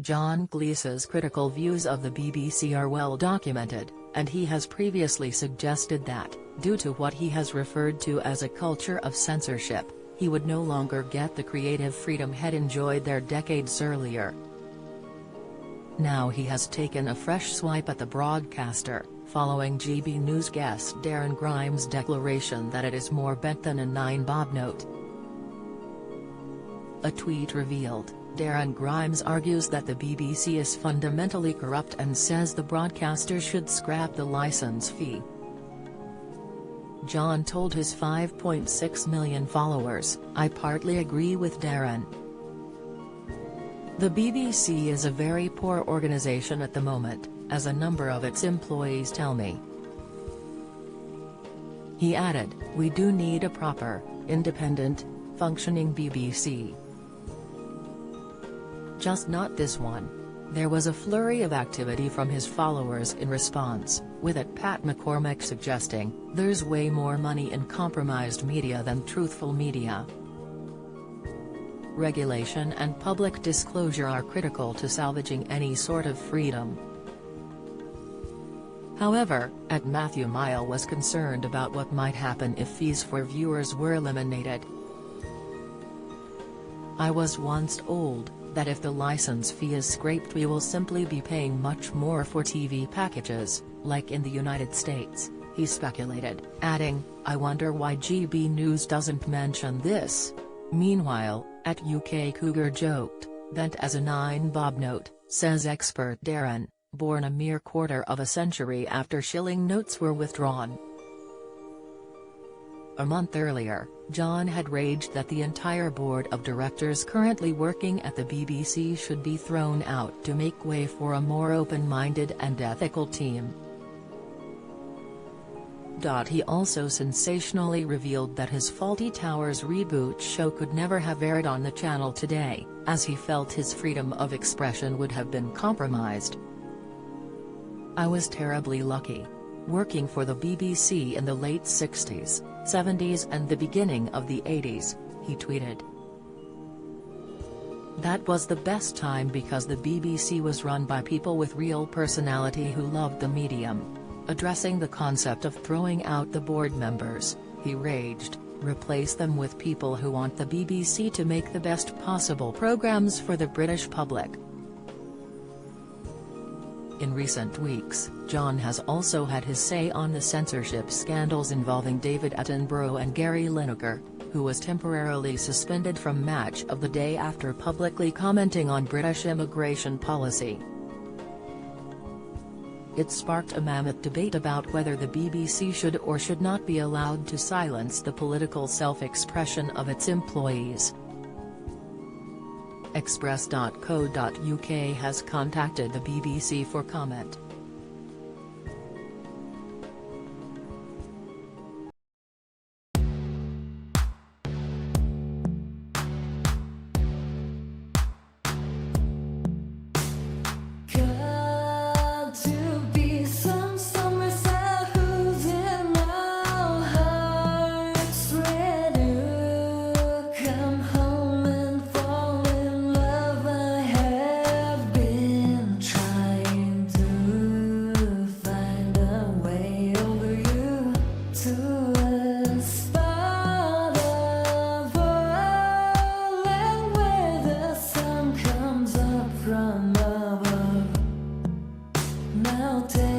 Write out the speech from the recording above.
John Cleese's critical views of the BBC are well documented, and he has previously suggested that, due to what he has referred to as a culture of censorship, he would no longer get the creative freedom had enjoyed there decades earlier. Now he has taken a fresh swipe at the broadcaster, following GB News guest Darren Grimes' declaration that it is more bent than a 9-bob note. A tweet revealed, Darren Grimes argues that the BBC is fundamentally corrupt and says the broadcaster should scrap the license fee. John told his 5.6 million followers, "I partly agree with Darren. The BBC is a very poor organisation at the moment, as a number of its employees tell me." He added, "We do need a proper, independent, functioning BBC. Just not this one." There was a flurry of activity from his followers in response, with @Pat McCormick suggesting, "There's way more money in compromised media than truthful media. Regulation and public disclosure are critical to salvaging any sort of freedom." However, @Matthew Mile was concerned about what might happen if fees for viewers were eliminated. "I was once told that if the license fee is scraped we will simply be paying much more for TV packages, like in the United States," he speculated, adding, "I wonder why GB News doesn't mention this." Meanwhile, @UK Cougar joked, "Bent as a 9-bob note," says expert Darren, born a mere quarter of a century after shilling notes were withdrawn. A month earlier, John had raged that the entire board of directors currently working at the BBC should be thrown out to make way for a more open-minded and ethical team. He also sensationally revealed that his Fawlty Towers reboot show could never have aired on the channel today, as he felt his freedom of expression would have been compromised. "I was terribly lucky. Working for the BBC in the late 60s, 70s and the beginning of the 80s, he tweeted. "That was the best time because the BBC was run by people with real personality who loved the medium." Addressing the concept of throwing out the board members, he raged, "Replace them with people who want the BBC to make the best possible programmes for the British public." In recent weeks, John has also had his say on the censorship scandals involving David Attenborough and Gary Lineker, who was temporarily suspended from Match of the Day after publicly commenting on British immigration policy. It sparked a mammoth debate about whether the BBC should or should not be allowed to silence the political self-expression of its employees. Express.co.uk has contacted the BBC for comment. Now take